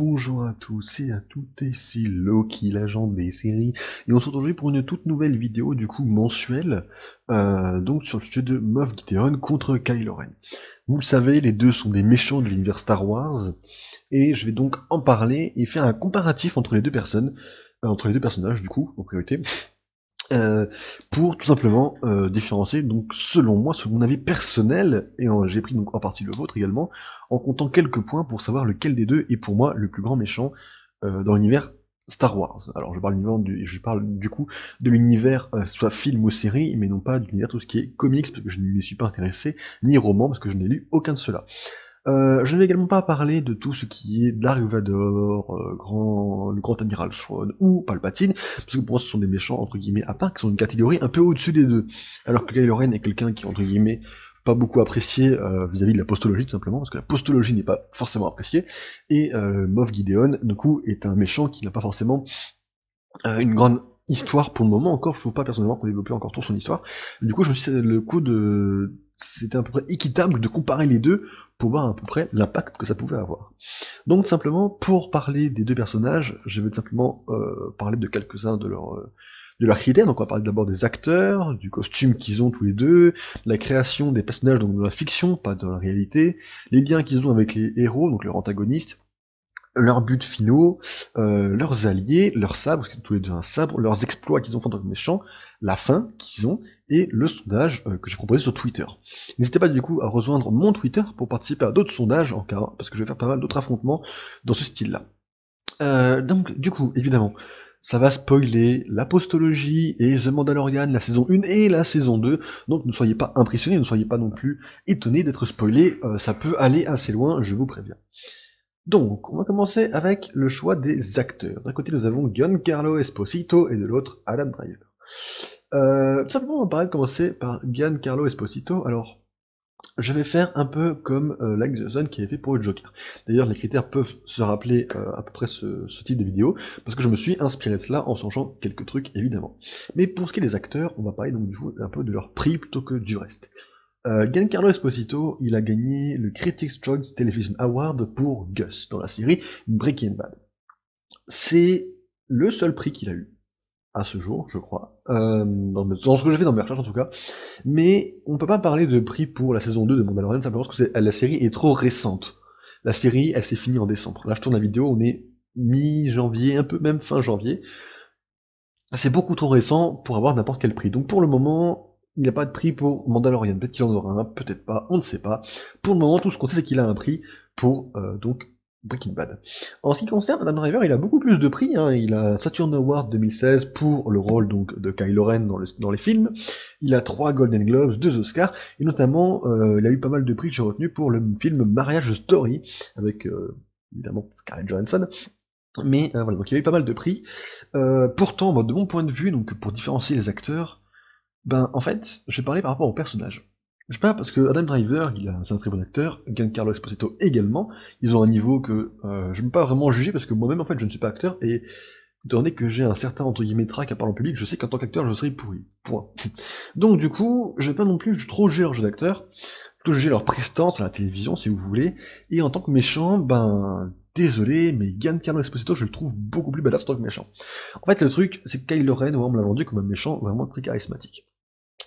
Bonjour à tous et à toutes, ici Loki, l'agent des séries, et on se retrouve aujourd'hui pour une toute nouvelle vidéo, du coup mensuelle, donc sur le sujet de Moff Gideon contre Kylo Ren. Vous le savez, les deux sont des méchants de l'univers Star Wars, et je vais donc en parler et faire un comparatif entre les deux personnes, entre les deux personnages du coup, en priorité, euh, pour tout simplement différencier, donc selon moi, selon mon avis personnel, et j'ai pris donc en partie le vôtre également, en comptant quelques points pour savoir lequel des deux est pour moi le plus grand méchant dans l'univers Star Wars. Alors je parle du coup de l'univers soit film ou série, mais non pas de l'univers tout ce qui est comics, parce que je ne m'y suis pas intéressé, ni roman, parce que je n'ai lu aucun de ceux-là. Je ne vais également pas parler de tout ce qui est Dark Vador, le grand amiral Thrawn ou Palpatine, parce que pour moi ce sont des méchants entre guillemets à part, qui sont une catégorie un peu au-dessus des deux. Alors que Kylo Ren est quelqu'un qui est entre guillemets pas beaucoup apprécié vis-à-vis de la postologie tout simplement, parce que la postologie n'est pas forcément appréciée, et Moff Gideon, du coup, est un méchant qui n'a pas forcément une grande histoire pour le moment encore, je trouve pas personnellement qu'on développe encore trop son histoire. Du coup, je me suis dit, le coup de... C'était à peu près équitable de comparer les deux pour voir à peu près l'impact que ça pouvait avoir. Donc simplement, pour parler des deux personnages, je vais simplement parler de quelques-uns de leurs critères. Donc on va parler d'abord des acteurs, du costume qu'ils ont tous les deux, la création des personnages donc dans la fiction, pas dans la réalité, les liens qu'ils ont avec les héros, donc leurs antagonistes, leurs buts finaux, leurs alliés, leurs sabres, parce qu'ils ont tous les deux un sabre, leurs exploits qu'ils ont fait en tant que méchants, la fin qu'ils ont, et le sondage que j'ai proposé sur Twitter. N'hésitez pas du coup à rejoindre mon Twitter pour participer à d'autres sondages, en cas, parce que je vais faire pas mal d'autres affrontements dans ce style-là. Donc du coup, évidemment, ça va spoiler la postologie et The Mandalorian, la saison 1 et la saison 2, donc ne soyez pas impressionnés, ne soyez pas non plus étonnés d'être spoilés, ça peut aller assez loin, je vous préviens. Donc, on va commencer avec le choix des acteurs. D'un côté, nous avons Giancarlo Esposito et de l'autre, Adam Driver. Tout simplement, on va commencer par Giancarlo Esposito. Alors, je vais faire un peu comme Like the Sun qui avait fait pour le Joker. D'ailleurs, les critères peuvent se rappeler à peu près ce type de vidéo, parce que je me suis inspiré de cela en changeant quelques trucs, évidemment. Mais pour ce qui est des acteurs, on va parler donc du coup un peu de leur prix plutôt que du reste. Giancarlo Esposito, il a gagné le Critics' Choice Television Award pour Gus dans la série Breaking Bad. C'est le seul prix qu'il a eu à ce jour, je crois, dans ce que j'ai fait dans mes recherches en tout cas. Mais on peut pas parler de prix pour la saison 2 de Mandalorian simplement parce que la série est trop récente. La série, elle s'est finie en décembre. Là, je tourne la vidéo, on est mi-janvier, un peu même fin janvier. C'est beaucoup trop récent pour avoir n'importe quel prix. Donc pour le moment, il n'y a pas de prix pour Mandalorian. Peut-être qu'il en aura un, peut-être pas, on ne sait pas. Pour le moment, tout ce qu'on sait, c'est qu'il a un prix pour donc Breaking Bad. En ce qui concerne Adam Driver, il a beaucoup plus de prix. Hein. Il a un Saturn Award 2016 pour le rôle donc de Kylo Ren dans les films. Il a 3 Golden Globes, 2 Oscars, et notamment, il a eu pas mal de prix que j'ai retenu pour le film Marriage Story, avec évidemment Scarlett Johansson. Mais voilà, donc il y a eu pas mal de prix. Pourtant, moi, de mon point de vue, donc pour différencier les acteurs, ben en fait, je vais parler par rapport au personnage. Je sais pas, parce que Adam Driver, c'est un très bon acteur, Giancarlo Esposito également, ils ont un niveau que je ne peux pas vraiment juger, parce que moi-même, en fait, je ne suis pas acteur, et étant donné que j'ai un certain, entre guillemets, trac à parler en public, je sais qu'en tant qu'acteur, je serai pourri. Point. Donc du coup, je vais pas non plus trop juger leur jeu d'acteur, plutôt juger leur prestance à la télévision, si vous voulez, et en tant que méchant, ben, désolé, mais Giancarlo Esposito, je le trouve beaucoup plus badass en tant que méchant. En fait, le truc, c'est que Kylo Ren, on me l'a vendu comme un méchant vraiment très charismatique.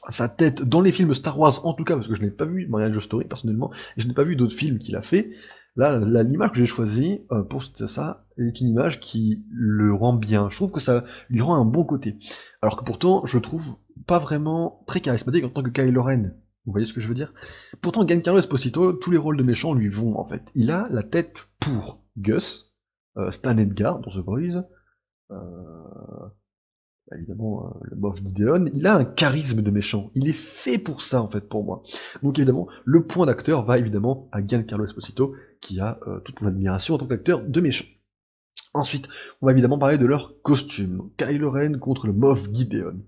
Sa tête, dans les films Star Wars en tout cas, parce que je n'ai pas vu Marriage Story personnellement, et je n'ai pas vu d'autres films qu'il a fait, là, l'image que j'ai choisie pour ça est une image qui le rend bien. Je trouve que ça lui rend un bon côté. Alors que pourtant, je le trouve pas vraiment très charismatique en tant que Kylo Ren. Vous voyez ce que je veux dire? Pourtant, Giancarlo Esposito, tous les rôles de méchants lui vont en fait. Il a la tête pour Gus, Stan Edgar dans The Boys, euh, évidemment le Moff Gideon, il a un charisme de méchant. Il est fait pour ça, en fait, pour moi. Donc évidemment, le point d'acteur va évidemment à Giancarlo Esposito, qui a toute mon admiration en tant qu'acteur de méchant. Ensuite, on va évidemment parler de leur costume. Kylo Ren contre le Moff Gideon.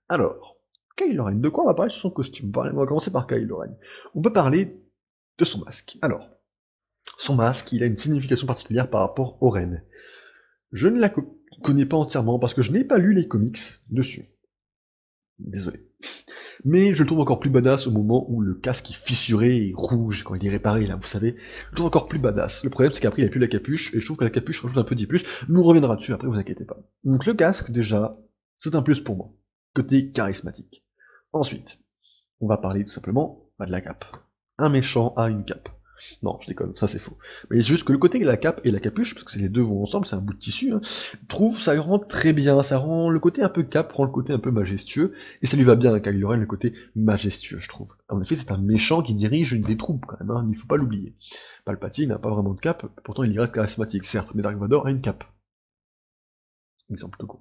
Alors, Kylo Ren, de quoi on va parler sur son costume? On va commencer par Kylo Ren. On peut parler de son masque. Alors, son masque, il a une signification particulière par rapport au Ren. Je ne la connais pas entièrement parce que je n'ai pas lu les comics dessus. Désolé. Mais je le trouve encore plus badass au moment où le casque est fissuré et rouge, quand il est réparé, là, vous savez. Je le trouve encore plus badass. Le problème, c'est qu'après, il a plus la capuche, et je trouve que la capuche rajoute un petit plus, mais on reviendra dessus après, vous inquiétez pas. Donc le casque, déjà, c'est un plus pour moi. Côté charismatique. Ensuite, on va parler tout simplement de la cape. Un méchant a une cape. Non, je déconne, ça c'est faux. Mais c'est juste que le côté de la cape et la capuche, parce que c'est les deux vont ensemble, c'est un bout de tissu, hein, trouve ça rend très bien, ça rend le côté un peu cape, rend le côté un peu majestueux, et ça lui va bien à Kylo Ren, le côté majestueux, je trouve. En effet, c'est un méchant qui dirige une des troupes, quand même, hein, il ne faut pas l'oublier. Palpatine n'a pas vraiment de cape, pourtant il y reste charismatique, certes, mais Dark Vador a une cape. Exemple tout con.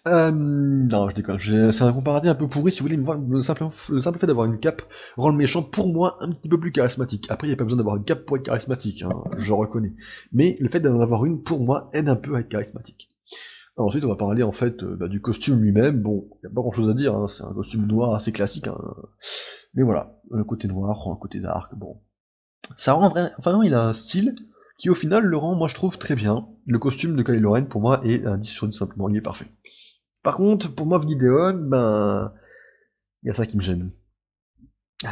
Non, je déconne, c'est un comparatif un peu pourri, si vous voulez, mais moi, le simple fait d'avoir une cape rend le méchant, pour moi, un petit peu plus charismatique. Après, il n'y a pas besoin d'avoir une cape pour être charismatique, hein, je reconnais. Mais le fait d'en avoir une, pour moi, aide un peu à être charismatique. Alors ensuite, on va parler, en fait, du costume lui-même. Bon, il n'y a pas grand-chose à dire, hein, c'est un costume noir assez classique, hein. Mais voilà, le côté noir rend le côté dark, bon. Ça rend vrai, enfin non, il a un style qui, au final, le rend, moi, je trouve très bien. Le costume de Kylo Ren, pour moi, est un 10 sur 10 simplement, il est parfait. Par contre, pour Moff Gideon, ben, il y a ça qui me gêne. Ouais.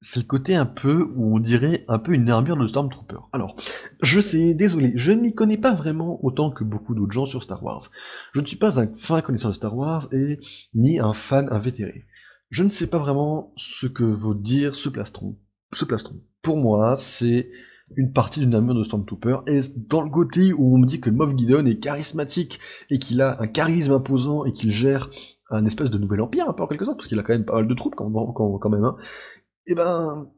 C'est le côté un peu où on dirait un peu une armure de Stormtrooper. Alors, je sais, désolé, je ne m'y connais pas vraiment autant que beaucoup d'autres gens sur Star Wars. Je ne suis pas un fin connaisseur de Star Wars et ni un fan invétéré. Je ne sais pas vraiment ce que veut dire ce plastron. Ce plastron. Pour moi, c'est une partie d'une armure de Stormtrooper, et dans le côté où on me dit que Moff Gideon est charismatique, et qu'il a un charisme imposant, et qu'il gère un espèce de nouvel empire, un peu en quelque sorte, parce qu'il a quand même pas mal de troupes quand même, hein, et ben,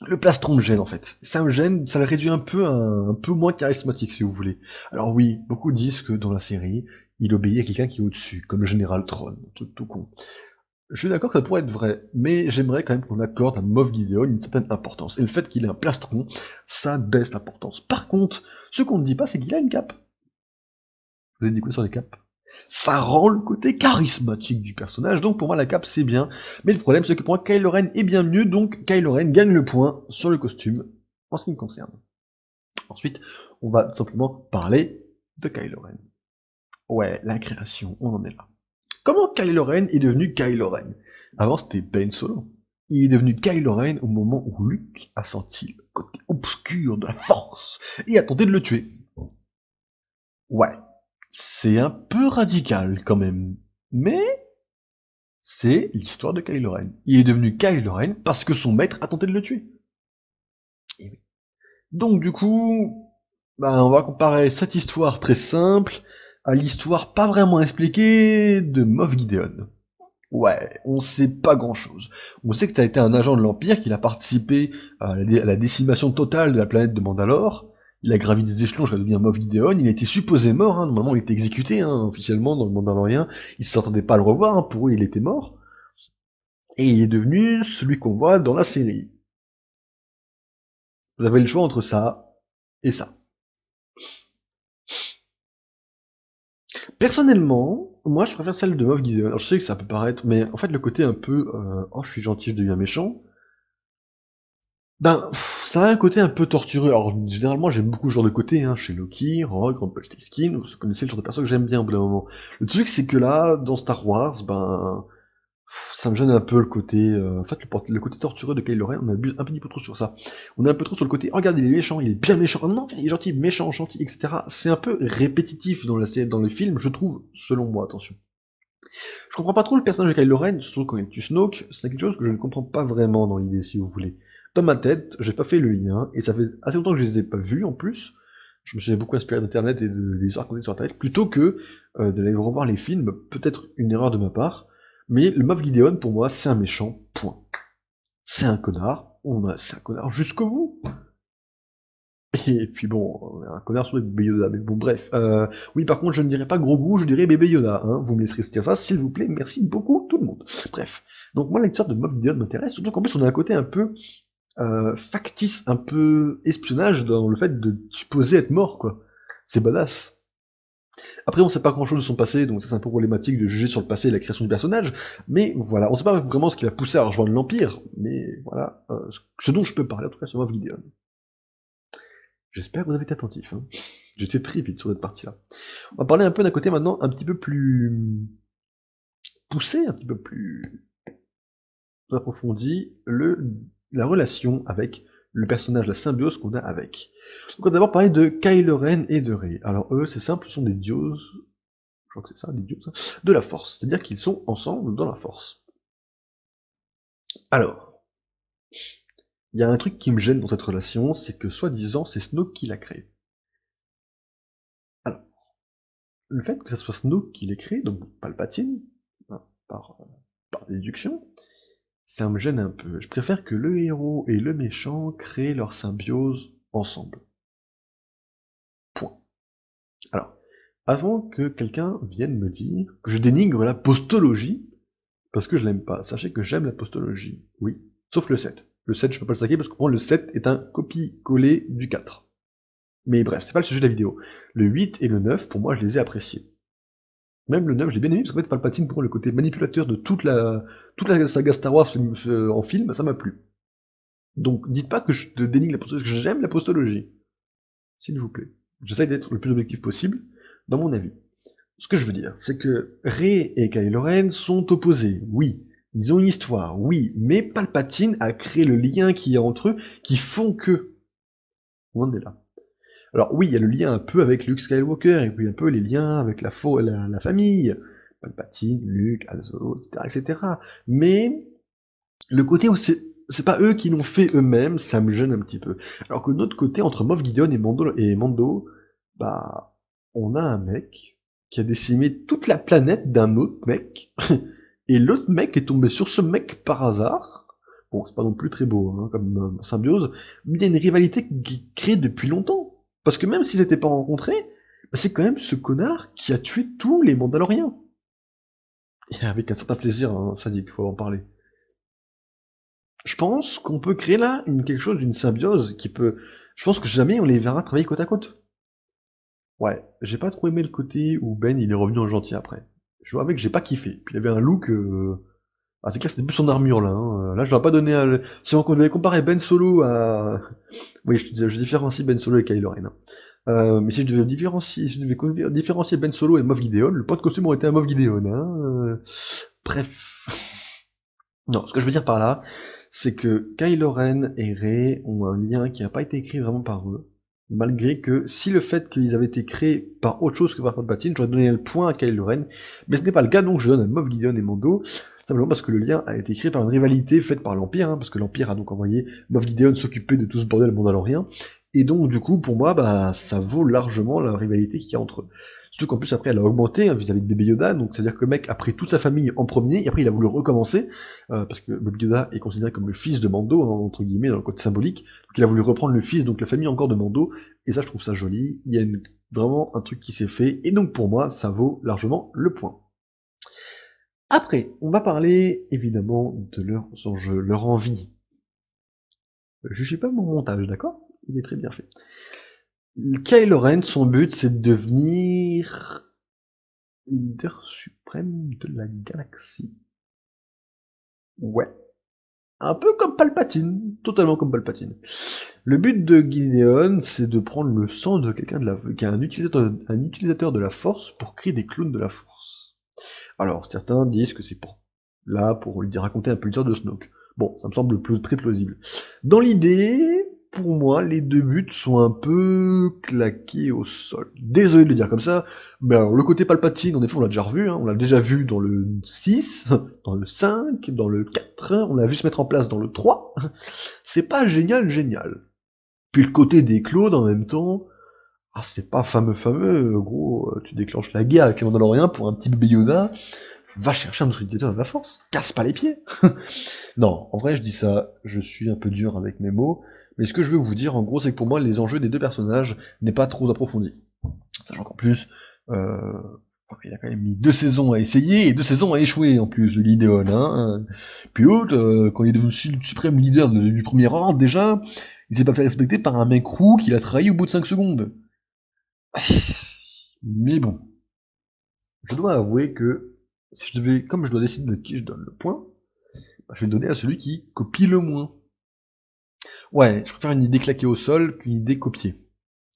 le plastron me gêne en fait. Ça me gêne, ça le réduit un peu moins charismatique si vous voulez. Alors oui, beaucoup disent que dans la série, il obéit à quelqu'un qui est au-dessus, comme le général Tron, un truc tout con. Je suis d'accord que ça pourrait être vrai, mais j'aimerais quand même qu'on accorde à Moff Gideon une certaine importance. Et le fait qu'il ait un plastron, ça baisse l'importance. Par contre, ce qu'on ne dit pas, c'est qu'il a une cape. Vous avez dit quoi sur les capes? Ça rend le côté charismatique du personnage, donc pour moi la cape c'est bien, mais le problème c'est que pour moi Kylo Ren est bien mieux, donc Kylo Ren gagne le point sur le costume, en ce qui me concerne. Ensuite, on va tout simplement parler de Kylo Ren. Ouais, la création, on en est là. Comment Kylo Ren est devenu Kylo Ren? Avant c'était Ben Solo. Il est devenu Kylo Ren au moment où Luke a senti le côté obscur de la force et a tenté de le tuer. Ouais, c'est un peu radical quand même, mais c'est l'histoire de Kylo Ren. Il est devenu Kylo Ren parce que son maître a tenté de le tuer. Et oui. Donc du coup, bah, on va comparer cette histoire très simple à l'histoire pas vraiment expliquée de Moff Gideon. Ouais, on sait pas grand chose. On sait que ça a été un agent de l'Empire, qu'il a participé à la décimation totale de la planète de Mandalore. Il a gravi des échelons jusqu'à devenir Moff Gideon. Il a été supposé mort, hein. Normalement il était exécuté, hein, officiellement dans le Mandalorien. Ils s'attendaient pas à le revoir, hein. Pour eux il était mort. Et il est devenu celui qu'on voit dans la série. Vous avez le choix entre ça et ça. Personnellement, moi je préfère celle de Moff Gideon. Alors je sais que ça peut paraître, mais en fait le côté un peu oh je suis gentil, je deviens méchant, ben ça a un côté un peu tortureux. Alors généralement j'aime beaucoup ce genre de côté, hein, chez Loki, Rogue, Rumpelstiltskin, vous connaissez le genre de perso que j'aime bien au bout d'un moment. Le truc c'est que là, dans Star Wars, ben ça me gêne un peu le côté, en fait, le côté tortureux de Kylo Ren, on abuse un petit peu trop sur ça. On est un peu trop sur le côté, oh, regarde, il est méchant, il est bien méchant, oh, non, il est gentil, méchant, gentil, etc. C'est un peu répétitif dans la série, dans le film, je trouve, selon moi, attention. Je comprends pas trop le personnage de Kylo Ren, surtout quand il tue Snoke, c'est quelque chose que je ne comprends pas vraiment dans l'idée, si vous voulez. Dans ma tête, j'ai pas fait le lien, et ça fait assez longtemps que je les ai pas vus, en plus. Je me suis beaucoup inspiré d'internet et des histoires qu'on est sur internet, plutôt que d'aller revoir les films, peut-être une erreur de ma part, mais le Moff Gideon, pour moi, c'est un méchant, point. C'est un connard, c'est un connard jusqu'au bout. Et puis bon, un connard sur bébé Yoda, mais bon bref. Oui, par contre, je ne dirais pas gros goût, je dirais bébé Yoda, hein. Vous me laisserez se dire ça, s'il vous plaît, merci beaucoup tout le monde. Bref. Donc moi, l'histoire de Moff Gideon m'intéresse, surtout qu'en plus on a un côté un peu factice, un peu espionnage dans le fait de supposer être mort, quoi. C'est badass. Après, on sait pas grand chose de son passé, donc ça c'est un peu problématique de juger sur le passé et la création du personnage, mais voilà, on sait pas vraiment ce qui l'a poussé à rejoindre l'Empire, mais voilà, ce dont je peux parler en tout cas sur Moff Gideon. J'espère que vous avez été attentifs, hein. J'étais très vite sur cette partie-là. On va parler un peu d'un côté maintenant un petit peu plus poussé, un petit peu plus approfondi la relation avec le personnage, la symbiose qu'on a avec. Donc on va d'abord parler de Kylo Ren et de Rey. Alors eux, c'est simple, ce sont des dios, je crois que c'est ça, des dios, hein, de la Force. C'est-à-dire qu'ils sont ensemble dans la Force. Alors, il y a un truc qui me gêne dans cette relation, c'est que soi-disant, c'est Snoke qui l'a créé. Alors, le fait que ce soit Snoke qui l'ait créé, donc Palpatine, hein, par déduction, ça me gêne un peu. Je préfère que le héros et le méchant créent leur symbiose ensemble. Point. Alors, avant que quelqu'un vienne me dire que je dénigre la postologie, parce que je l'aime pas, sachez que j'aime la postologie, oui, sauf le 7. Le 7, je peux pas le saquer parce que pour moi, le 7 est un copie-coller du 4. Mais bref, c'est pas le sujet de la vidéo. Le 8 et le 9, pour moi, je les ai appréciés. Même le 9, je l'ai bien aimé, parce qu'en fait, Palpatine, pour moi, le côté manipulateur de toute la saga Star Wars en film, ça m'a plu. Donc, dites pas que je dénigre la postologie, parce que j'aime la postologie. S'il vous plaît. J'essaye d'être le plus objectif possible, dans mon avis. Ce que je veux dire, c'est que Rey et Kylo Ren sont opposés, oui. Ils ont une histoire, oui. Mais Palpatine a créé le lien qui est entre eux, qui font que... On en est là. Alors oui, il y a le lien un peu avec Luke Skywalker, et puis un peu les liens avec la famille, Palpatine, Luke, Han Solo, etc., etc. Mais le côté où c'est pas eux qui l'ont fait eux-mêmes, ça me gêne un petit peu. Alors que de l'autre côté, entre Moff Gideon et Mando, bah, on a un mec qui a décimé toute la planète d'un autre mec, et l'autre mec est tombé sur ce mec par hasard. Bon, c'est pas non plus très beau, hein, comme symbiose, mais il y a une rivalité qui crée depuis longtemps. Parce que même s'ils n'étaient pas rencontrés, bah, c'est quand même ce connard qui a tué tous les Mandaloriens. Et avec un certain plaisir, hein, sadique, faut en parler. Je pense qu'on peut créer là quelque chose d'une symbiose qui peut... Je pense que jamais on les verra travailler côte à côte. Ouais, j'ai pas trop aimé le côté où Ben il est revenu en gentil après. Je vois avec que j'ai pas kiffé. Puis il avait un look... Ah, c'est clair, c'était plus son armure là. Hein. Là, je l'aurais pas donné à... Si on devait comparer Ben Solo à... Oui, je différencie Ben Solo et Kylo Ren. Hein. Mais si je devais différencier Ben Solo et Moff Gideon, le pot de costume aurait été un Moff Gideon. Hein. Bref. Non, ce que je veux dire par là, c'est que Kylo Ren et Rey ont un lien qui n'a pas été écrit vraiment par eux, malgré que si le fait qu'ils avaient été créés par autre chose que par Palpatine, j'aurais donné le point à Kylo Ren, mais ce n'est pas le cas, donc je donne à Moff Gideon et Mando, simplement parce que le lien a été créé par une rivalité faite par l'Empire, hein, parce que l'Empire a donc envoyé Moff Gideon s'occuper de tout ce bordel mandalorien, et donc du coup, pour moi, bah, ça vaut largement la rivalité qu'il y a entre eux. Surtout qu'en plus après elle a augmenté hein, vis-à-vis de Baby Yoda, donc c'est-à-dire que le mec a pris toute sa famille en premier, et après il a voulu recommencer, parce que Baby Yoda est considéré comme le fils de Mando, hein, entre guillemets, dans le côté symbolique, donc il a voulu reprendre le fils, donc la famille encore de Mando, et ça je trouve ça joli, il y a vraiment un truc qui s'est fait, et donc pour moi ça vaut largement le point. Après, on va parler évidemment de leurs enjeux, leur envie. Jugez pas mon montage, d'accord? Il est très bien fait. Kylo Ren, son but c'est de devenir leader suprême de la galaxie. Ouais. Un peu comme Palpatine, totalement comme Palpatine. Le but de Gideon, c'est de prendre le sang de quelqu'un qui est un utilisateur de la Force pour créer des clones de la Force. Alors, certains disent que c'est pour lui raconter un peu l'histoire de Snoke. Bon, ça me semble très plausible. Dans l'idée, pour moi, les deux buts sont un peu claqués au sol. Désolé de le dire comme ça, mais alors, le côté Palpatine, en effet, on l'a déjà revu, hein, on l'a déjà vu dans le 6, dans le 5, dans le 4, on l'a vu se mettre en place dans le 3. C'est pas génial, génial. Puis le côté des clones, en même temps, ah, c'est pas fameux, gros, tu déclenches la guerre avec les Mandaloriens pour un petit bébé Yoda, va chercher un autre utilisateur de la Force, casse pas les pieds. Non, en vrai, je dis ça, je suis un peu dur avec mes mots, mais ce que je veux vous dire, en gros, c'est que pour moi, les enjeux des deux personnages n'est pas trop approfondi. Sachant qu'en plus, il a quand même mis 2 saisons à essayer, et 2 saisons à échouer, en plus, le Gideon, hein. Puis l'autre, quand il est devenu le suprême leader du premier ordre, déjà, il s'est pas fait respecter par un mec roux qu'il a trahi au bout de 5 secondes. Mais bon, je dois avouer que, si je devais, comme je dois décider de qui je donne le point, bah, je vais le donner à celui qui copie le moins. Ouais, je préfère une idée claquée au sol qu'une idée copiée.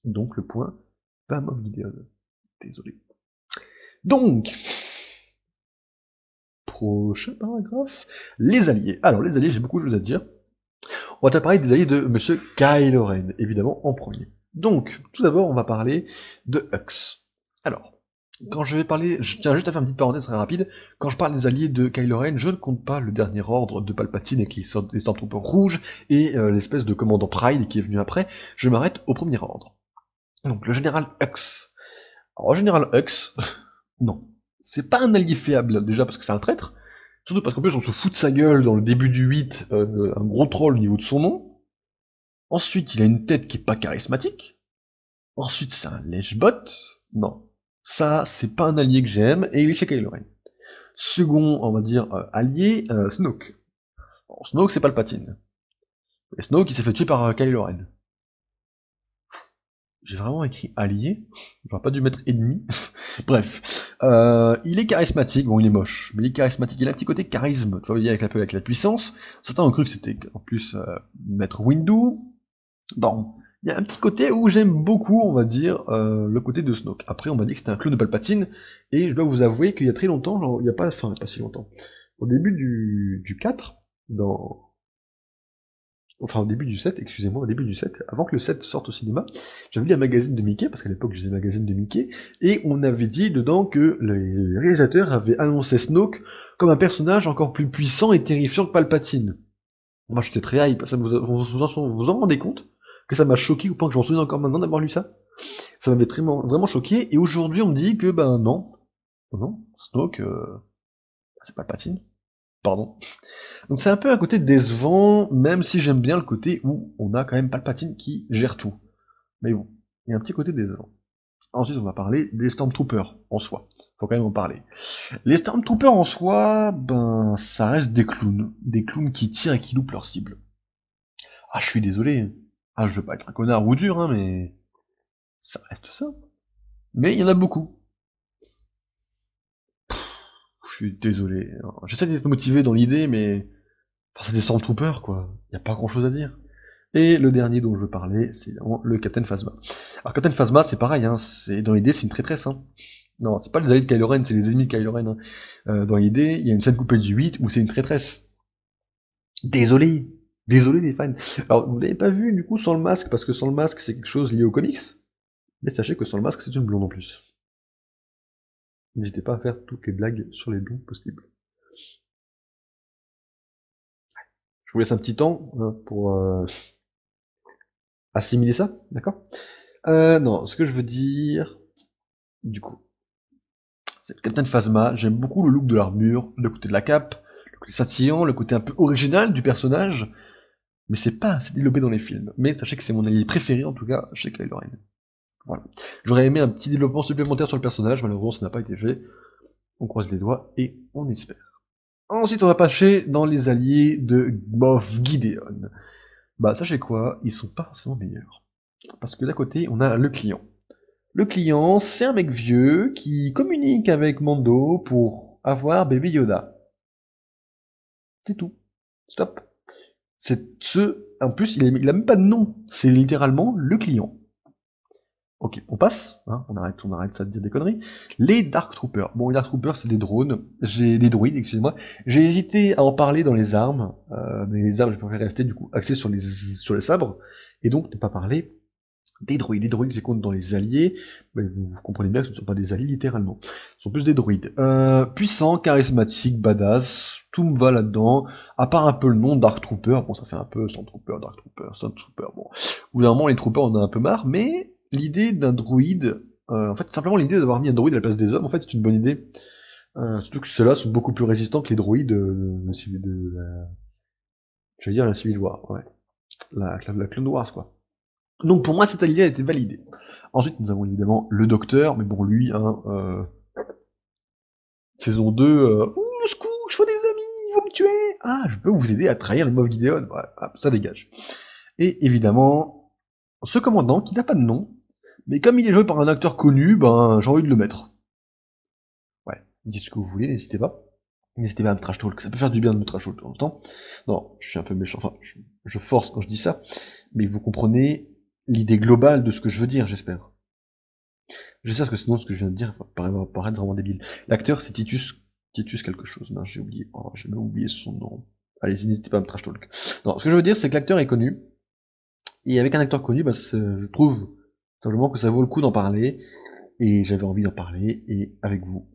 Donc le point, pas Moff Gideon. Désolé. Donc, prochain paragraphe. Les alliés. Alors, les alliés, j'ai beaucoup de choses à dire. On va parler des alliés de Monsieur Kylo Ren, évidemment, en premier. Donc, tout d'abord, on va parler de Hux. Alors, quand je vais parler, je tiens juste à faire une petite parenthèse très rapide, quand je parle des alliés de Kylo Ren, je ne compte pas le dernier ordre de Palpatine avec les Stormtroopers rouges et l'espèce de commandant Pride qui est venu après, je m'arrête au premier ordre. Donc, le général Hux. Alors, le général Hux, non. C'est pas un allié fiable, déjà parce que c'est un traître, surtout parce qu'en plus on se fout de sa gueule dans le début du 8, un gros troll au niveau de son nom. Ensuite, il a une tête qui est pas charismatique. Ensuite, c'est un lèche-bot. Non. Ça, c'est pas un allié que j'aime, et il est chez Kylo Ren. Second, on va dire, allié, Snoke. Bon, Snoke, c'est Palpatine. Et Snoke, il s'est fait tuer par Kylo Ren. J'ai vraiment écrit allié. J'aurais pas dû mettre ennemi. Bref. Il est charismatique. Bon, il est moche. Mais il est charismatique. Il a un petit côté charisme. Tu vois, avec la puissance. Certains ont cru que c'était, en plus, Maître Windu. Bon. Il y a un petit côté où j'aime beaucoup, on va dire, le côté de Snoke. Après, on m'a dit que c'était un clone de Palpatine. Et je dois vous avouer qu'il y a très longtemps, genre, il y a pas, enfin, pas si longtemps. Au début du 4, enfin au début du 7, excusez-moi, au début du 7, avant que le 7 sorte au cinéma, j'avais lu un magazine de Mickey, parce qu'à l'époque je lisais le magazine de Mickey, et on avait dit dedans que les réalisateurs avaient annoncé Snoke comme un personnage encore plus puissant et terrifiant que Palpatine. Moi j'étais très hype, ça vous en rendez compte que ça m'a choqué au point que je m'en souviens encore maintenant d'avoir lu ça. Ça m'avait vraiment choqué, et aujourd'hui on me dit que ben non, Snoke, c'est Palpatine. Pardon. Donc c'est un peu un côté décevant, même si j'aime bien le côté où on a quand même Palpatine qui gère tout. Mais bon, il y a un petit côté décevant. Ensuite, on va parler des Stormtroopers en soi. Faut quand même en parler. Les Stormtroopers en soi, ben, ça reste des clowns. Des clowns qui tirent et qui loupent leur cible. Ah, je suis désolé. Ah, je veux pas être un connard ou dur, hein, mais ça reste ça. Mais il y en a beaucoup. Je suis désolé. J'essaie d'être motivé dans l'idée, mais enfin, c'est des Stormtroopers, quoi. Y a pas grand chose à dire. Et le dernier dont je veux parler, c'est évidemment le Captain Phasma. Alors Captain Phasma, c'est pareil, hein, c'est dans l'idée, c'est une traîtresse. Hein. Non, c'est pas les alliés de Kylo Ren, c'est les ennemis de Kylo Ren. Hein. Dans l'idée, il y a une scène coupée du 8 où c'est une traîtresse. Désolé, désolé les fans. Alors vous l'avez pas vu du coup sans le masque, parce que sans le masque c'est quelque chose lié aux comics. Mais sachez que sans le masque c'est une blonde en plus. N'hésitez pas à faire toutes les blagues sur les blondes possibles. Je vous laisse un petit temps hein, pour assimiler ça, d'accord non, ce que je veux dire, du coup, c'est le Captain Phasma, j'aime beaucoup le look de l'armure, le côté de la cape, le côté scintillant, le côté un peu original du personnage, mais c'est pas assez développé dans les films. Mais sachez que c'est mon allié préféré, en tout cas, chez Kylo Ren. Voilà. J'aurais aimé un petit développement supplémentaire sur le personnage, malheureusement ça n'a pas été fait. On croise les doigts et on espère. Ensuite, on va passer dans les alliés de Moff Gideon. Bah, sachez quoi, ils sont pas forcément meilleurs. Parce que d'un côté, on a le client. Le client, c'est un mec vieux qui communique avec Mando pour avoir bébé Yoda. C'est tout. Stop. En plus, il a même pas de nom. C'est littéralement le client. Ok, on passe, hein, on arrête ça de dire des conneries. Les Dark Troopers. Bon, les Dark Troopers, c'est des drones, des droïdes, excusez-moi. J'ai hésité à en parler dans les armes, mais les armes, je préfère rester du coup axé sur les sabres, et donc ne pas parler des droïdes. Les droïdes, je les compte dans les alliés, mais vous comprenez bien que ce ne sont pas des alliés littéralement. Ce sont plus des droïdes. Puissants, charismatiques, badass, tout me va là-dedans, à part un peu le nom Dark Trooper, bon ça fait un peu Stormtrooper, Dark Trooper, Stormtrooper, bon. Ou normalement les troopers on a un peu marre, mais l'idée d'un droïde, en fait simplement l'idée d'avoir mis un droïde à la place des hommes, en fait c'est une bonne idée. Surtout que ceux-là sont beaucoup plus résistants que les droïdes je veux dire la Civil War, ouais. La Clone Wars quoi. Donc pour moi, cette allié a été validée. Ensuite, nous avons évidemment le docteur, mais bon, lui, hein, saison 2, au secours, je vois des amis, ils vont me tuer. Ah, je peux vous aider à trahir le Moff Gideon. Ouais, ça dégage. Et évidemment, ce commandant, qui n'a pas de nom, mais comme il est joué par un acteur connu, ben, j'ai envie de le mettre. Ouais, dites ce que vous voulez, n'hésitez pas. N'hésitez pas à me trash talk, ça peut faire du bien de me trash talk de temps en temps. Non, je suis un peu méchant, enfin, je force quand je dis ça, mais vous comprenez l'idée globale de ce que je veux dire, j'espère. J'espère que sinon ce que je viens de dire va paraître vraiment débile. L'acteur c'est Titus Titus quelque chose, non, j'ai oublié. Oh, j'ai même oublié son nom. Allez-y, n'hésitez pas à me trash talk. Non, ce que je veux dire, c'est que l'acteur est connu. Et avec un acteur connu, bah, je trouve simplement que ça vaut le coup d'en parler. Et j'avais envie d'en parler, et avec vous.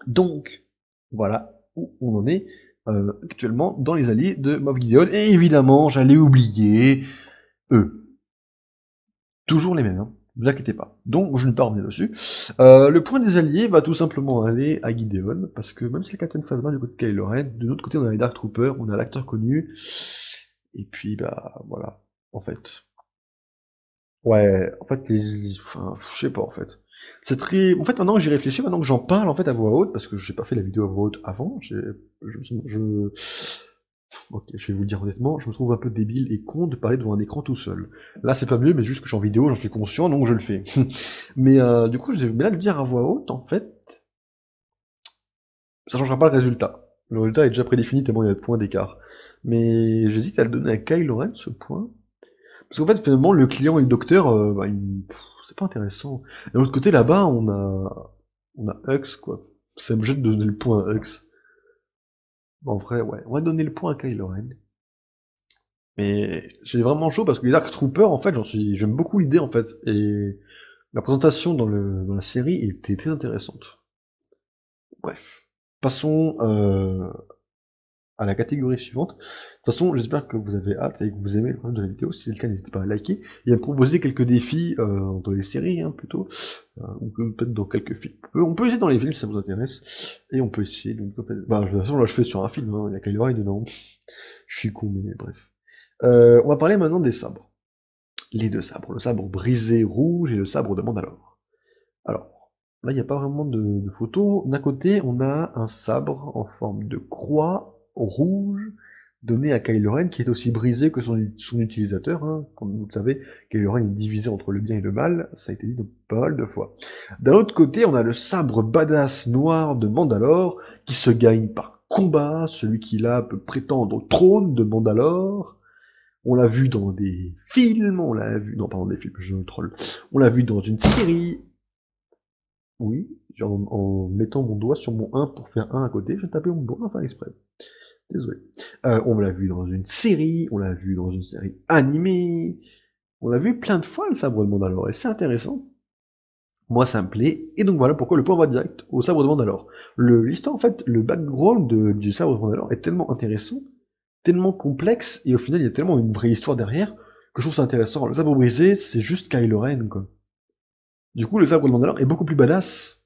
Donc, voilà où on en est actuellement dans les alliés de Moff Gideon. Et évidemment, j'allais oublier eux. Toujours les mêmes, hein. Ne vous inquiétez pas. Donc, je ne vais pas revenir dessus. Le point des alliés va tout simplement aller à Gideon, parce que même si le Captain Phasma du côté de Kylo Ren, de l'autre côté on a les Dark Troopers, on a l'acteur connu, et puis bah voilà, en fait. Ouais, en fait, enfin, je sais pas en fait. C'est très. En fait, maintenant que j'y réfléchis, maintenant que j'en parle en fait à voix haute, parce que j'ai pas fait la vidéo à voix haute avant, ok, je vais vous le dire honnêtement, je me trouve un peu débile et con de parler devant un écran tout seul. Là, c'est pas mieux, mais juste que je suis en vidéo, j'en suis conscient, donc je le fais. Mais du coup, mais là, le dire à voix haute, en fait, ça changera pas le résultat. Le résultat est déjà prédéfini tellement il y a de points d'écart. Mais j'hésite à le donner à Kylo Ren, ce point. Parce qu'en fait, finalement, le client et le docteur, bah, c'est pas intéressant. Et de l'autre côté, là-bas, on a Hux, quoi. Ça me jette de donner le point à Hux. En vrai, ouais, on va donner le point à Kylo Ren. Mais j'ai vraiment chaud parce que les Dark Troopers, en fait, j'aime beaucoup l'idée, en fait. Et la présentation dans la série était très intéressante. Bref. Passons à la catégorie suivante. De toute façon, j'espère que vous avez hâte et que vous aimez le concept de la vidéo. Si c'est le cas, n'hésitez pas à liker et à me proposer quelques défis dans les séries, hein, plutôt, ou peut-être dans quelques films. On peut essayer dans les films si ça vous intéresse, et on peut essayer. Donc, en fait, bah, de toute façon, là, je fais sur un film, hein, il y a Kylo Ren dedans. Je suis con, mais bref. On va parler maintenant des sabres. Les deux sabres, le sabre brisé rouge et le sabre de Mandalore. Alors, là, il n'y a pas vraiment de photo. D'un côté, on a un sabre en forme de croix rouge donné à Kylo Ren, qui est aussi brisé que son utilisateur. Hein. Comme vous le savez, Kylo Ren est divisé entre le bien et le mal. Ça a été dit pas mal de fois. D'un autre côté, on a le sabre badass noir de Mandalore, qui se gagne par combat. Celui qui l'a peut prétendre au trône de Mandalore. On l'a vu dans des films, on l'a vu... Non, pardon, des films, je troll. On l'a vu dans une série, oui, genre en mettant mon doigt sur mon 1 pour faire 1 à côté, je tapais mon doigt enfin exprès. Désolé. On l'a vu dans une série, on l'a vu dans une série animée, on l'a vu plein de fois le sabre de Mandalore, et c'est intéressant. Moi ça me plaît, et donc voilà pourquoi le point va direct au sabre de Mandalore. L'histoire en fait, le background du sabre de Mandalore est tellement intéressant, tellement complexe, et au final il y a tellement une vraie histoire derrière, que je trouve ça intéressant. Le sabre brisé, c'est juste Kylo Ren, quoi. Du coup, le sabre de Mandalore est beaucoup plus badass.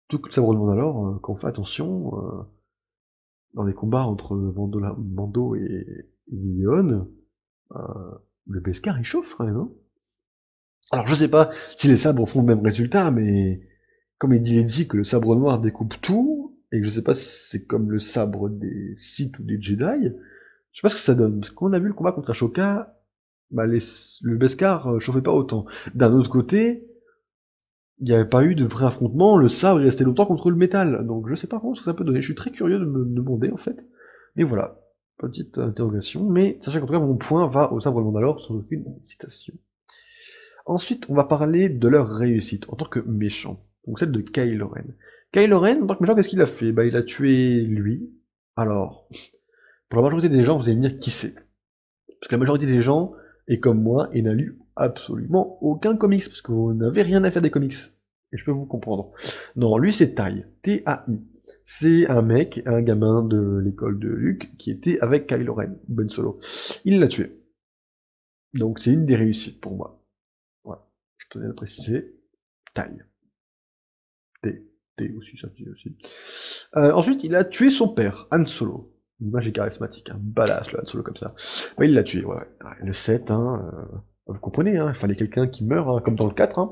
Tout que le sabre de Mandalore, quand on fait attention, dans les combats entre Mando et Gideon, euh, le Beskar il chauffe quand même, hein. Alors je sais pas si les sabres font le même résultat, mais comme il dit que le sabre noir découpe tout, et que je sais pas si c'est comme le sabre des Sith ou des Jedi, je sais pas ce que ça donne. Parce qu'on a vu le combat contre Ashoka, bah le Beskar chauffait pas autant. D'un autre côté, il n'y avait pas eu de vrai affrontement, le sabre est resté longtemps contre le métal, donc je sais pas vraiment ce que ça peut donner, je suis très curieux de me demander en fait. Mais voilà, petite interrogation, mais sachez qu'en tout cas mon point va au sabre de Mandalore sans aucune citation. Ensuite, on va parler de leur réussite en tant que méchant, donc celle de Kylo Ren. Kylo Ren, en tant que méchant, qu'est-ce qu'il a fait? Bah il a tué lui. Alors, pour la majorité des gens, vous allez me dire qui c'est. Parce que la majorité des gens est comme moi et n'a lu absolument aucun comics, parce que vous n'avez rien à faire des comics. Et je peux vous comprendre. Non, lui c'est Tai, T-A-I. C'est un mec, un gamin de l'école de Luke, qui était avec Kylo Ren, Ben Solo. Il l'a tué. Donc c'est une des réussites pour moi. Voilà, je tenais à le préciser. Tai. T. T aussi, ça dit aussi. Ensuite, il a tué son père, Han Solo. L'image est charismatique, un badass le Han Solo comme ça. Ouais, il l'a tué, ouais. Le 7, hein, vous comprenez, hein, il fallait quelqu'un qui meurt, hein, comme dans le 4, hein,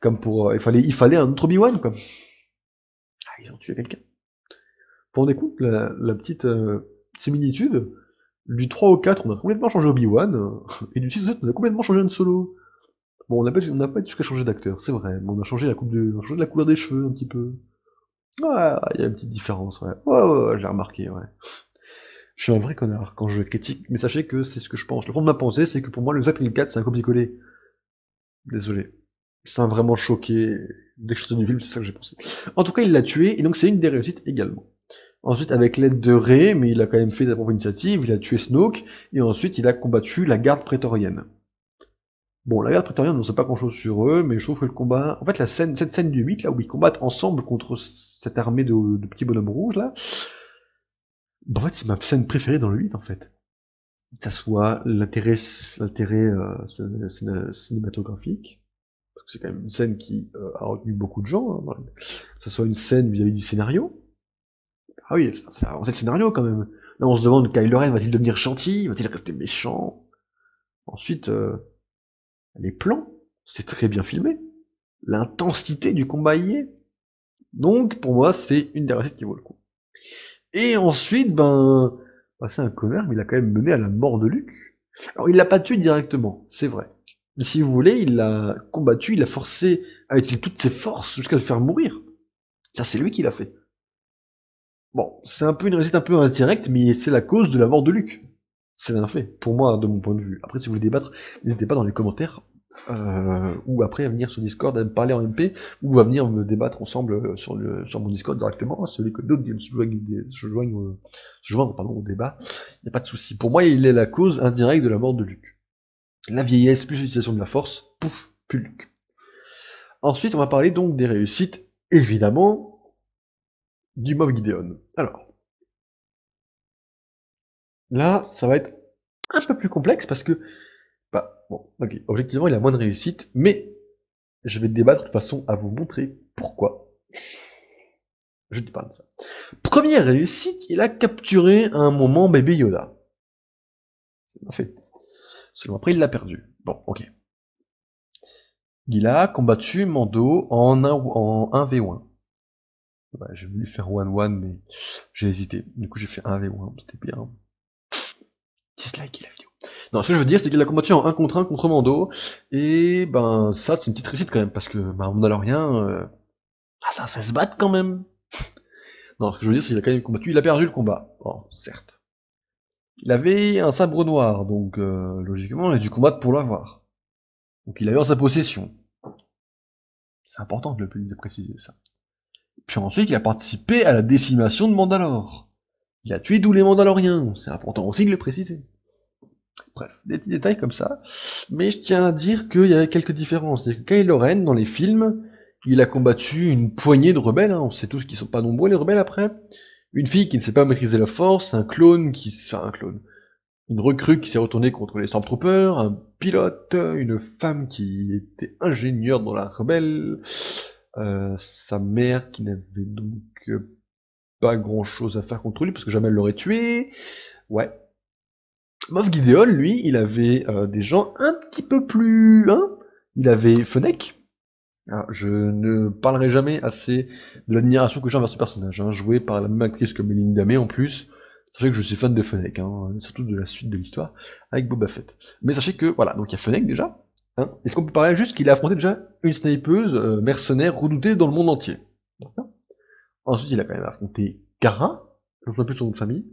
comme pour... il fallait un autre Obi-Wan, quoi. Ah, ils ont tué quelqu'un. Pour rendre compte, la petite similitude, du 3 au 4, on a complètement changé Obi-Wan, et du 6 au 7, on a complètement changé Han Solo. Bon, on n'a pas jusqu'à changer d'acteur, c'est vrai, mais on a changé on a changé la couleur des cheveux, un petit peu. Ouais, il y a une petite différence, ouais. Ouais, ouais, ouais, j'ai remarqué, ouais. Je suis un vrai connard quand je critique, mais sachez que c'est ce que je pense. Le fond de ma pensée, c'est que pour moi, le 7 et le 4, c'est un copier-coller. Désolé. Ça m'a vraiment choqué. Dès que je suis sorti du film, c'est ça que j'ai pensé. En tout cas, il l'a tué, et donc c'est une des réussites également. Ensuite, avec l'aide de Rey, mais il a quand même fait sa propre initiative, il a tué Snoke, et ensuite il a combattu la garde prétorienne. Bon, la garde prétorienne, on ne sait pas grand chose sur eux, mais je trouve que le combat... En fait, cette scène du 8, là, où ils combattent ensemble contre cette armée de petits bonhommes rouges, là, bah, en fait, c'est ma scène préférée dans le 8, en fait. Que ça soit l'intérêt cinématographique, parce que c'est quand même une scène qui a retenu beaucoup de gens, hein, que ça soit une scène vis-à-vis du scénario. Ah oui, ça fait avancer le scénario quand même. Là, on se demande, Kylo Ren va-t-il devenir gentil? Va-t-il rester méchant? Ensuite, les plans, c'est très bien filmé. L'intensité du combat y est. Donc, pour moi, c'est une des recettes qui vaut le coup. Et ensuite, c'est un connard, mais il a quand même mené à la mort de Luke. Alors, il l'a pas tué directement, c'est vrai. Mais si vous voulez, il l'a combattu, il l'a forcé à utiliser toutes ses forces jusqu'à le faire mourir. Ça, c'est lui qui l'a fait. Bon, c'est un peu une réussite un peu indirecte, mais c'est la cause de la mort de Luke. C'est un fait, pour moi, de mon point de vue. Après, si vous voulez débattre, n'hésitez pas dans les commentaires, ou après à venir sur Discord, à me parler en MP, ou à venir me débattre ensemble sur mon Discord directement, si vous voulez que d'autres games se joignent pardon, au débat, il n'y a pas de souci. Pour moi, il est la cause indirecte de la mort de Luke. La vieillesse, plus l'utilisation de la force, pouf, plus Luke. Ensuite, on va parler donc des réussites, évidemment, du Moff Gideon. Alors, là, ça va être un peu plus complexe parce que, bah, bon, ok, objectivement, il a moins de réussite, mais je vais débattre de façon à vous montrer pourquoi je te parle de ça. Première réussite, il a capturé à un moment bébé Yoda. C'est bien fait. Selon après, il l'a perdu. Bon, ok. Il a combattu Mando en 1v1. Ouais, j'ai voulu faire 1-1, mais j'ai hésité. Du coup, j'ai fait 1v1, c'était bien. Dislike la vidéo. Non, ce que je veux dire, c'est qu'il a combattu en 1 contre 1 contre Mando, et ça, c'est une petite réussite quand même, parce que, Mandalorian, ça se bat quand même. Non, ce que je veux dire, c'est qu'il a quand même combattu, il a perdu le combat. Bon, certes. Il avait un sabre noir, donc logiquement, il a dû combattre pour l'avoir. Donc il avait en sa possession. C'est important de préciser ça. Puis ensuite, il a participé à la décimation de Mandalore. Il a tué tous les Mandaloriens, c'est important aussi de le préciser. Bref, des petits détails comme ça. Mais je tiens à dire qu'il y a quelques différences. C'est que Kylo Ren, dans les films, il a combattu une poignée de rebelles, hein. On sait tous qu'ils sont pas nombreux les rebelles après. Une fille qui ne sait pas maîtriser la force, un clone qui... Enfin, un clone. Une recrue qui s'est retournée contre les Stormtroopers, un pilote, une femme qui était ingénieure dans la rebelle, sa mère qui n'avait donc pas grand chose à faire contre lui parce que jamais elle l'aurait tué. Ouais. Moff Gideon, lui, il avait des gens un petit peu plus... Hein, il avait Fennec. Alors, je ne parlerai jamais assez de l'admiration que j'ai envers ce personnage, hein, joué par la même actrice que Melinda May en plus. Sachez que je suis fan de Fennec, hein, surtout de la suite de l'histoire, avec Boba Fett. Mais sachez que, voilà, donc il y a Fennec déjà. Hein. Est-ce qu'on peut parler juste qu'il a affronté déjà une snipeuse mercenaire redoutée dans le monde entier. Ensuite, il a quand même affronté Cara, je ne sais plus son nom de famille.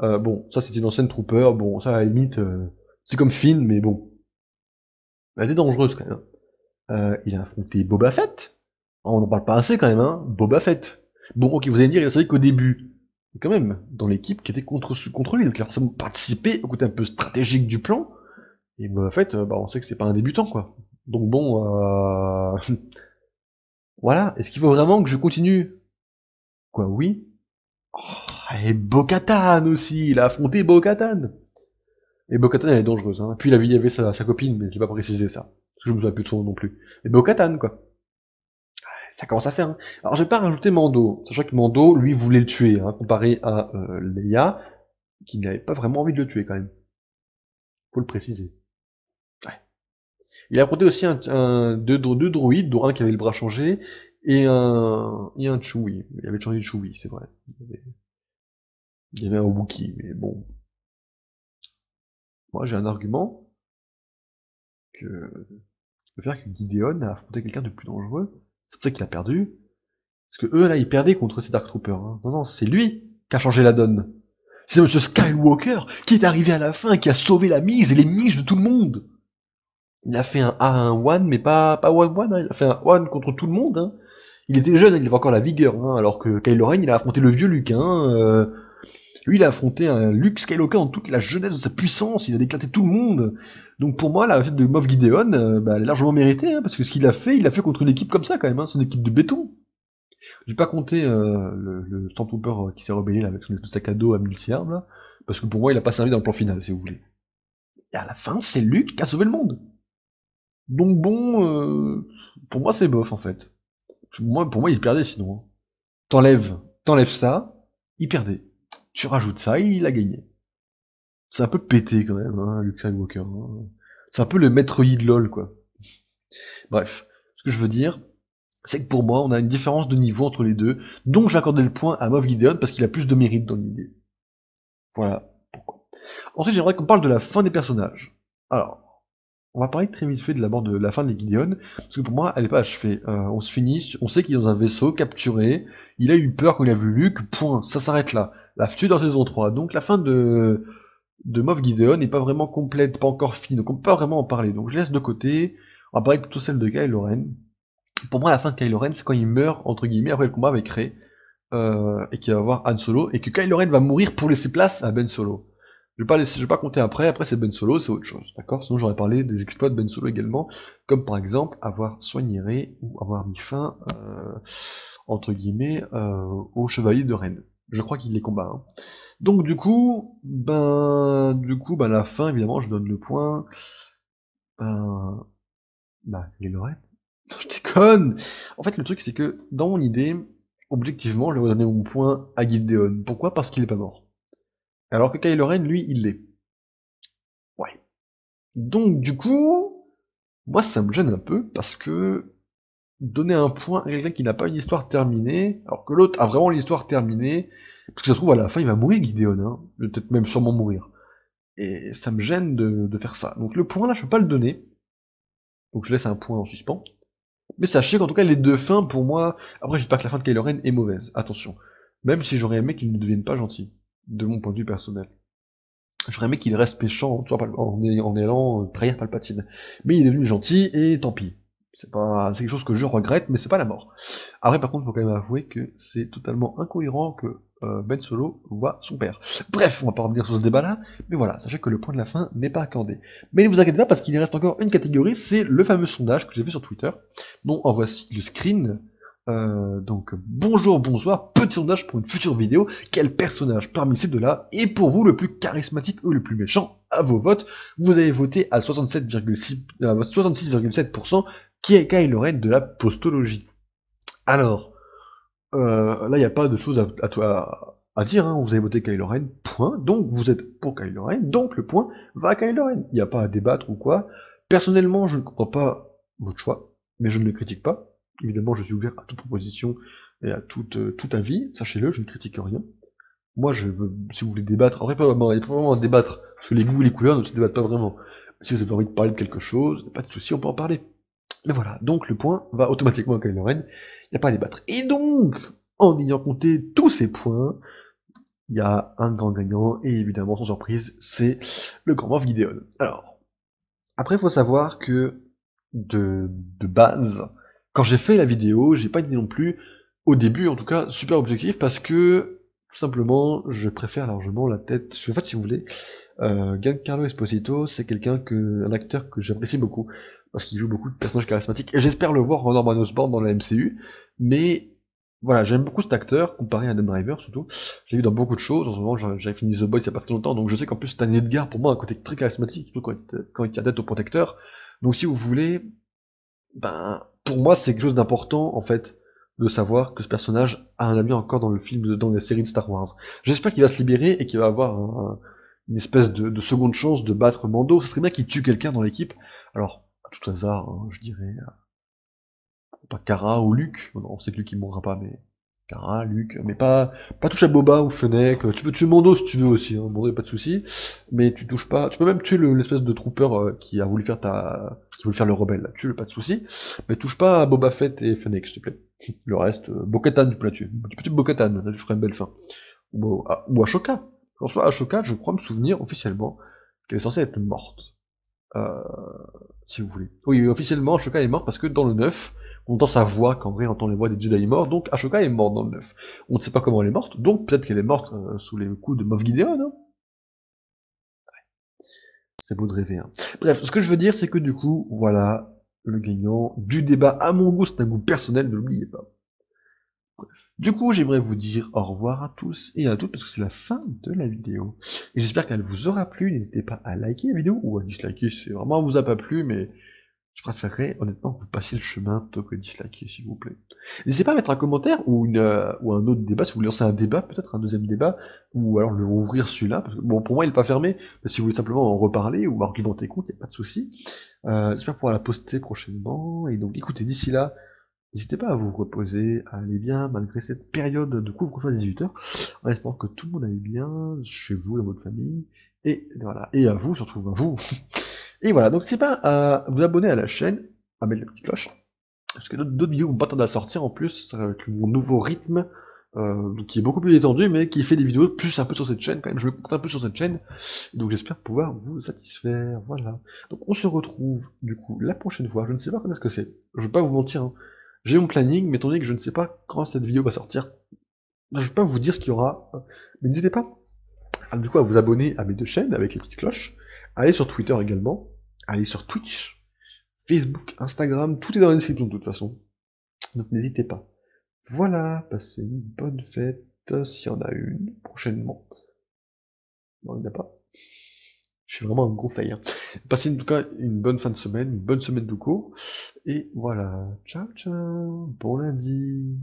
Bon, ça c'était une ancienne trooper, bon, ça à la limite, c'est comme Finn, mais bon. Elle était dangereuse quand même. Hein. Il a affronté Boba Fett. On n'en parle pas assez quand même, hein. Boba Fett. Bon, ok, vous allez me dire, c'est vrai qu'au début, quand même, dans l'équipe qui était contre lui, donc il a forcément participé au côté un peu stratégique du plan. Et Boba Fett, on sait que c'est pas un débutant, quoi. Donc bon, voilà. Est-ce qu'il faut vraiment que je continue? Quoi, oui? Oh, et Bo-Katan aussi, il a affronté Bo-Katan. Et Bo-Katan, elle est dangereuse, hein. Puis il y avait sa copine, mais je l'ai pas précisé ça. Parce que je me souviens plus de son nom non plus. Et Bo-Katan, quoi. Ça commence à faire. Hein. Alors je vais pas rajouter Mando, sachant que Mando, lui, voulait le tuer, hein, comparé à Leia, qui n'avait pas vraiment envie de le tuer quand même. Faut le préciser. Ouais. Il a affronté aussi deux droïdes, dont un qui avait le bras changé, et un Chewie. Il avait changé de Chewie, c'est vrai. Il y avait un Wookiee, mais bon. Moi j'ai un argument que peut faire que Gideon a affronté quelqu'un de plus dangereux. C'est pour ça qu'il a perdu. Parce que eux là, ils perdaient contre ces Dark Troopers. Hein. Non, non, c'est lui qui a changé la donne. C'est Monsieur Skywalker qui est arrivé à la fin et qui a sauvé la mise et les miches de tout le monde. Il a fait un one, mais pas one, hein. Il a fait un one contre tout le monde, hein. Il était jeune, il avait encore la vigueur, hein, alors que Kylo Ren, il a affronté le vieux Luke, hein. Lui, il a affronté un Luke Skywalker en toute la jeunesse de sa puissance, il a éclaté tout le monde. Donc pour moi, la recette de Moff Gideon, bah, elle est largement méritée, hein, parce que ce qu'il a fait, il l'a fait contre une équipe comme ça quand même, hein. C'est une équipe de béton. J'ai pas compté le Stormtrooper qui s'est rebellé là, avec son espèce de sac à dos à multi-armes, là, parce que pour moi, il a pas servi dans le plan final, si vous voulez. Et à la fin, c'est Luke qui a sauvé le monde. Donc bon, pour moi, c'est bof, en fait. Pour moi, il perdait sinon, hein. T'enlèves ça, il perdait. Tu rajoutes ça, il a gagné. C'est un peu pété quand même, hein, Luke Skywalker, hein. C'est un peu le maître Yi de LoL, quoi. Bref, ce que je veux dire, c'est que pour moi, on a une différence de niveau entre les deux, donc je vais accorder le point à Moff Gideon parce qu'il a plus de mérite dans l'idée. Voilà pourquoi. Ensuite, j'aimerais qu'on parle de la fin des personnages. Alors, on va parler très vite fait de la mort de la fin de Gideon, parce que pour moi, elle est pas achevée. On se finit, on sait qu'il est dans un vaisseau, capturé, il a eu peur quand il a vu Luke, point, ça s'arrête là. La tué dans saison 3, donc la fin de Moff Gideon n'est pas vraiment complète, pas encore finie, donc on peut pas vraiment en parler. Donc je laisse de côté, on va parler plutôt celle de Kylo Ren. Pour moi, la fin de Kylo Ren, c'est quand il meurt, entre guillemets, après le combat avec Rey, et qu'il va voir Han Solo, et que Kylo Ren va mourir pour laisser place à Ben Solo. Je vais pas compter après c'est Ben Solo, c'est autre chose, d'accord? Sinon j'aurais parlé des exploits de Ben Solo également, comme par exemple avoir soigné Rey, ou avoir mis fin, entre guillemets, au Chevalier de Ren. Je crois qu'il les combat, hein. Donc du coup, la fin, évidemment, je donne le point, ben, Kylo Ren. Je déconne! En fait, le truc, c'est que, dans mon idée, objectivement, je vais donner mon point à Gideon. Pourquoi? Parce qu'il est pas mort. Alors que Kylo Ren, lui, il l'est. Ouais. Donc, du coup, moi, ça me gêne un peu, parce que donner un point à quelqu'un qui n'a pas une histoire terminée, alors que l'autre a vraiment l'histoire terminée, parce que ça se trouve, à la fin, il va mourir, Gideon, hein. Il va peut-être même sûrement mourir. Et ça me gêne de faire ça. Donc le point, là, je peux pas le donner. Donc je laisse un point en suspens. Mais sachez qu'en tout cas, les deux fins, pour moi... Après, je dis pas que la fin de Kylo Ren est mauvaise, attention. Même si j'aurais aimé qu'il ne devienne pas gentil, de mon point de vue personnel. J'aurais aimé qu'il reste méchant, tu vois, en allant trahir Palpatine. Mais il est devenu gentil, et tant pis. C'est quelque chose que je regrette, mais c'est pas la mort. Après, par contre, il faut quand même avouer que c'est totalement incohérent que Ben Solo voit son père. Bref, on va pas revenir sur ce débat-là, mais voilà, sachez que le point de la fin n'est pas accordé. Mais ne vous inquiétez pas, parce qu'il reste encore une catégorie, c'est le fameux sondage que j'ai vu sur Twitter, dont en voici le screen. Donc, bonjour, bonsoir, petit sondage pour une future vidéo. Quel personnage parmi ces deux-là est pour vous le plus charismatique ou le plus méchant? À vos votes, vous avez voté à 66,7% qui est Kylo Ren de la postologie. Alors, là, il n'y a pas de choses à dire, hein. Vous avez voté Kylo Ren, point. Donc, vous êtes pour Kylo Ren, donc le point va à Kylo Ren. Il n'y a pas à débattre ou quoi. Personnellement, je ne comprends pas votre choix, mais je ne le critique pas. Évidemment, je suis ouvert à toute proposition et à tout avis. Sachez-le, je ne critique rien. Moi, je veux, si vous voulez débattre, en vrai, il n'y a pas vraiment à débattre, parce que les goûts et les couleurs ne se débattent pas vraiment. Si vous avez envie de parler de quelque chose, pas de souci, on peut en parler. Mais voilà, donc le point va automatiquement à Kylo Ren, il n'y a pas à débattre. Et donc, en ayant compté tous ces points, il y a un grand gagnant, et évidemment, sans surprise, c'est le grand Moff Gideon. Alors, après, il faut savoir que, de base, quand j'ai fait la vidéo, j'ai pas été non plus, au début en tout cas, super objectif, parce que, tout simplement, je préfère largement la tête, en fait, si vous voulez, Giancarlo Esposito, c'est un acteur que j'apprécie beaucoup, parce qu'il joue beaucoup de personnages charismatiques, et j'espère le voir en Norman Osborn dans la MCU, mais voilà, j'aime beaucoup cet acteur, comparé à Adam Driver surtout, j'ai vu dans beaucoup de choses, en ce moment j'avais fini The Boys il y a pas très longtemps, donc je sais qu'en plus Stan Edgar, pour moi, a un côté très charismatique, surtout quand il tient tête au protecteur, donc si vous voulez, pour moi c'est quelque chose d'important, en fait, de savoir que ce personnage a un ami encore dans le film, dans la série de Star Wars. J'espère qu'il va se libérer et qu'il va avoir une espèce de seconde chance de battre Mando. Ce serait bien qu'il tue quelqu'un dans l'équipe. Alors, à tout hasard, hein, je dirais, pas Kara ou Luke. Non, on sait que Luke il mourra pas, mais Kara, Luke, mais pas toucher à Boba ou Fennec. Tu peux tuer Mando si tu veux aussi, hein. Mando, y a pas de souci. Mais tu touches pas. Tu peux même tuer l'espèce de trooper qui a voulu faire qui voulait faire le rebelle. Là. Tue-le, pas de souci. Mais touche pas à Boba Fett et Fennec, s'il te plaît. Le reste, Bo-Katan, tu peux la tuer. Tu peux tuer Bo-Katan, là, tu ferais une belle fin. Ou Ashoka. François Ashoka, je crois me souvenir officiellement qu'elle est censée être morte. Euh, si vous voulez. Oui, officiellement, Ashoka est morte parce que dans le 9, on entend sa voix quand vrai on entend les voix des Jedi morts, donc Ashoka est morte dans le 9. On ne sait pas comment elle est morte, donc peut-être qu'elle est morte sous les coups de Moff Gideon, hein. C'est beau de rêver, hein. Bref, ce que je veux dire, c'est que du coup, voilà, le gagnant du débat, à mon goût, c'est un goût personnel, ne l'oubliez pas. Du coup, j'aimerais vous dire au revoir à tous et à toutes parce que c'est la fin de la vidéo. Et j'espère qu'elle vous aura plu. N'hésitez pas à liker la vidéo ou à disliker si vraiment elle vous a pas plu, mais je préférerais honnêtement que vous passiez le chemin plutôt que disliker, s'il vous plaît. N'hésitez pas à mettre un commentaire ou un autre débat, si vous voulez lancer un débat, peut-être un deuxième débat, ou alors le rouvrir celui-là, parce que bon, pour moi il est pas fermé, mais si vous voulez simplement en reparler ou argumenter contre, il n'y a pas de souci. J'espère pouvoir la poster prochainement, et donc écoutez, d'ici là, n'hésitez pas à vous reposer, à aller bien, malgré cette période de couvre-feu à 18h, en espérant que tout le monde aille bien, chez vous, dans votre famille, et voilà, et à vous, surtout à vous. Et voilà, donc n'hésitez pas à vous abonner à la chaîne, à mettre la petite cloche, parce que d'autres vidéos vont pas tarder à sortir en plus, avec mon nouveau rythme, qui est beaucoup plus détendu, mais qui fait des vidéos plus un peu sur cette chaîne, quand même, je me compte un peu sur cette chaîne, donc j'espère pouvoir vous satisfaire, voilà. Donc on se retrouve, du coup, la prochaine fois, je ne sais pas quand est-ce que c'est, je vais pas vous mentir, hein. J'ai mon planning, mais étant donné que je ne sais pas quand cette vidéo va sortir, je vais pas vous dire ce qu'il y aura, mais n'hésitez pas, du coup, à vous abonner à mes deux chaînes, avec les petites cloches, allez sur Twitter également, allez sur Twitch, Facebook, Instagram, tout est dans la description de toute façon. Donc n'hésitez pas. Voilà, passez une bonne fête, s'il y en a une, prochainement. Non, il n'y en a pas. Je suis vraiment un gros fail, hein. Passez en tout cas une bonne fin de semaine, une bonne semaine de cours. Et voilà, ciao ciao, bon lundi.